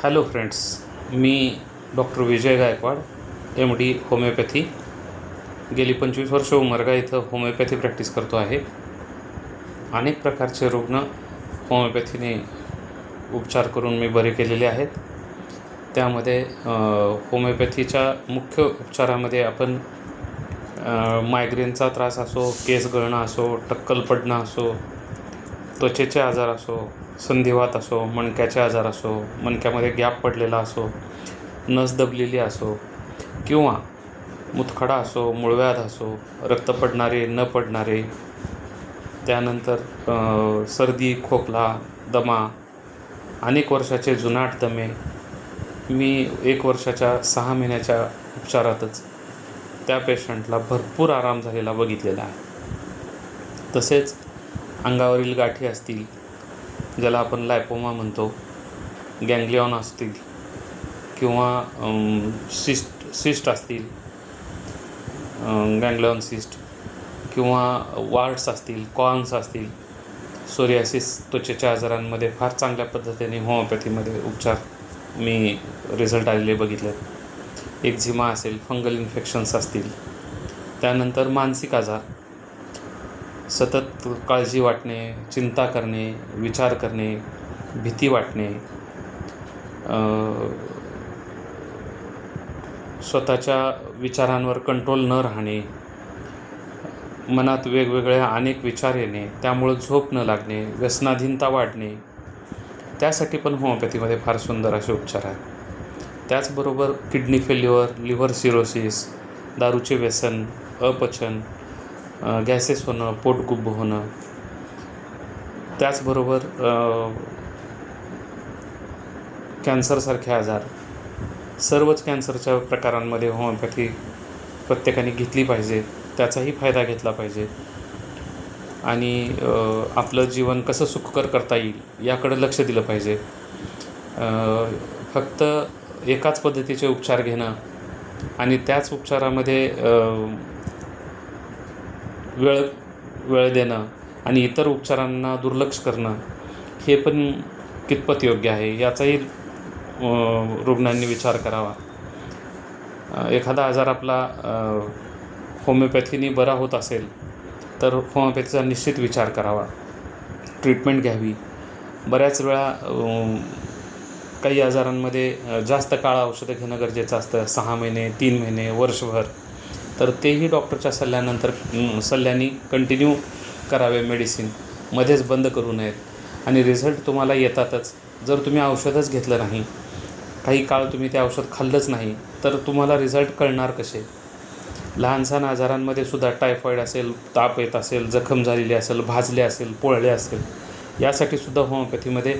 Hello friends, मी doctor विजय Gaikwad, MD homeopathy. गेली 25 वर्ष उमरगा इथं होमिओपॅथी प्रॅक्टिस करतो आहे. अनेक प्रकारचे रुग्ण होमिओपॅथीने उपचार करून मी बरे केलेले आहेत. त्यामध्ये होमिओपॅथीच्या मुख्य उपचारामध्ये आपण मायग्रेनचा त्रास असो, केस गळणं असो, टक्कल पडणं असो, त्वचेचे आजार असो, संधिवात असो, मणक्याचे आजार असो, मणक्यामध्ये गॅप पडलेला असो, नस दबलेली असो, किंवा मुतखडा असो, मूळव्याध असो, रक्त पडणारे न पडणारे, त्यानंतर सर्दी, खोकला, दमा, अनेक वर्षाचे जुनाट दमे, मी 1 वर्षाच्या 6 महिन्याच्या उपचारातच त्या पेशंटला भरपूर आराम झालेला बघितलेला आहे. तसेच अंगावरील गाठी असतील, ज्याला आपण लायपोमा म्हणतो, गँग्लिऑन असतील, किंवा सिस्ट असतील, गँग्लिऑन सिस्ट, किंवा वार्ड्स असतील, कॉर्न्स असतील, सोरियासिस, त्वचेच्या आजारांमध्ये फार चांगल्या पद्धतीने होमिओपॅथीमध्ये उपचार मी रिझल्ट आलेले बघितले. एक्झिमा असेल, फंगल इन्फेक्शन्स असतील, त्यानंतर मानसिक आजार, सतत काळजी वाटणे, चिंता करणे, विचार करणे, भीती वाटणे, स्वतःच्या विचारांवर कंट्रोल न राहणे, मनात वेगवेगळ्या अनेक विचार येणे, त्यामुळं झोप न लागणे, व्यसनाधीनता वाढणे, त्यासाठी पण होमिओपॅथीमध्ये फार सुंदर असे उपचार आहेत. त्याचबरोबर किडनी फेल्युअर, लिव्हर सिरोसिस, दारूचे व्यसन, अपचन, गॅसेस होणं, पोटगुब्ब होणं, त्याचबरोबर कॅन्सरसारखे आजार, सर्वच कॅन्सरच्या प्रकारांमध्ये होमिओपॅथी प्रत्येकाने घेतली पाहिजे, त्याचाही फायदा घेतला पाहिजे, आणि आपलं जीवन कसं सुखकर करता येईल याकडे लक्ष दिलं पाहिजे. फक्त एकाच पद्धतीचे उपचार घेणं आणि त्याच उपचारामध्ये वेळ देणं आणि इतर उपचारांना दुर्लक्ष करणं हे पण कितपत योग्य आहे याचाही रुग्णांनी विचार करावा. एखादा आजार आपला होमिओपॅथीने बरा होत असेल तर होमिओपॅथीचा निश्चित विचार करावा, ट्रीटमेंट घ्यावी. बऱ्याच वेळा काही आजारांमध्ये जास्त काळ औषधं घेणं गरजेचं असतं, 6 महिने, 3 महिने, वर्षभर, तर तेही डॉक्टरच्या सल्ल्याने कंटिन्यू करावे. मेडिसिन मध्येच बंद करू नयेत आणि रिझल्ट तुम्हाला येतातच. जर तुम्ही औषधच घेतलं नाही, काही काळ तुम्ही ते औषध खाल्लंच नाही, तर तुम्हाला रिझल्ट कळणार कसे? लहानसहान आजारांमध्ये सुद्धा टायफॉईड असेल, ताप येत असेल, जखम झालेली असेल, भाजले असेल, पोळले असेल, यासाठी सुद्धा होमिओपॅथीमध्ये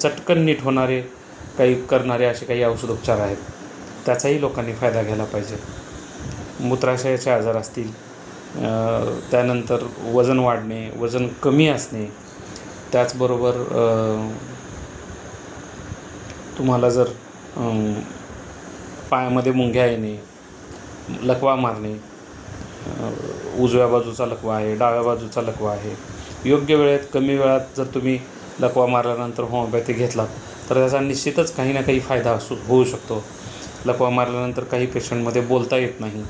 चटकन नीट होणारे करणारे असे काही औषधोपचार आहेत. त्याचाही लोकांनी फायदा घ्यायला पाहिजे. मूत्राशयाचे आजार असतील, त्यानंतर वजन वाढणे, वजन कमी असणे, त्याचबरोबर तुम्हाला जर पायामध्ये मुंग्या येणे, लकवा मारणे, उजव्या बाजूचा लकवा आहे, डाव्या बाजूचा लकवा आहे, योग्य वेळेत कमी वेळात जर तुम्ही लकवा मारल्यानंतर होमिओपॅथी घेतलात तर त्याचा निश्चितच काही ना काही फायदा होऊ शकतो. लकवा मारल्यानंतर काही पेशंटमध्ये बोलता येत नाही,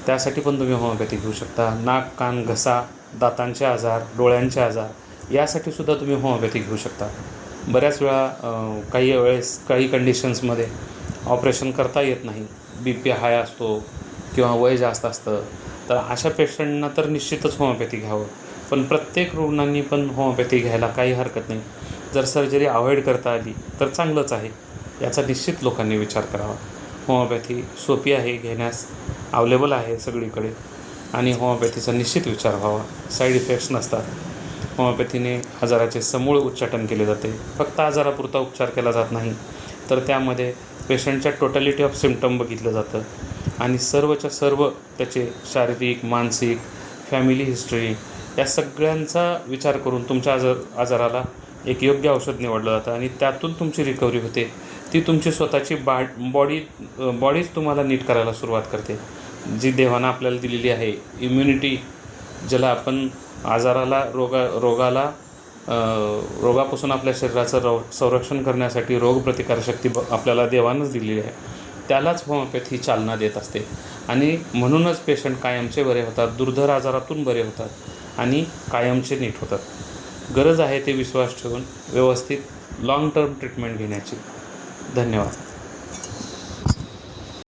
त्यासाठी पण तुम्ही होमिओपॅथी घेऊ शकता. नाक, कान, घसा, दातांचे आजार, डोळ्यांचे आजार, यासाठी सुद्धा तुम्ही होमिओपॅथी घेऊ शकता. बऱ्याच वेळा काही कंडिशन्समध्ये ऑपरेशन करता येत नाही, BP हाय असतो किंवा वय जास्त असतं, तर अशा पेशंटना तर निश्चितच होमिओपॅथी घ्यावं. पण प्रत्येक रुग्णांनी पण होमिओपॅथी घ्यायला काही हरकत नाही. जर सर्जरी अवॉइड करता आली तर चांगलंच आहे, याचा निश्चित लोकांनी विचार करावा. होमिओपॅथी सोपी आहे घेण्यास, अवेलेबल आहे सगळीकडे, आणि होमिओपॅथीचा निश्चित विचार व्हावा. साईड इफेक्ट्स नसतात. होमिओपॅथीने आजाराचे समूळ उच्चाटन केले जाते. फक्त आजारापुरता उपचार केला जात नाही, तर त्यामध्ये पेशंटच्या टोटॅलिटी ऑफ सिम्पटम बघितलं जातं आणि सर्वच्या सर्व त्याचे शारीरिक, मानसिक, फॅमिली हिस्ट्री, या सगळ्यांचा विचार करून तुमच्या आजाराला एक योग्य औषध निवडलं जातं आणि त्यातून तुमची रिकव्हरी होते. ती तुमची स्वतःची बॉडीच तुम्हाला नीट करायला सुरुवात करते. जी देवानं आपल्याला दिलेली आहे इम्युनिटी, ज्याला आपण रोगाला रोगापासून आपल्या शरीराचं संरक्षण करण्यासाठी रोगप्रतिकारशक्ती आपल्याला देवानंच दिलेली आहे, त्यालाच होमिओपॅथी चालना देत असते. आणि म्हणूनच पेशंट कायमचे बरे होतात, दुर्धर आजारातून बरे होतात आणि कायमचे नीट होतात. गरज आहे ते विश्वास ठेवून व्यवस्थित लाँग टर्म ट्रीटमेंट घेण्याची. धन्यवाद.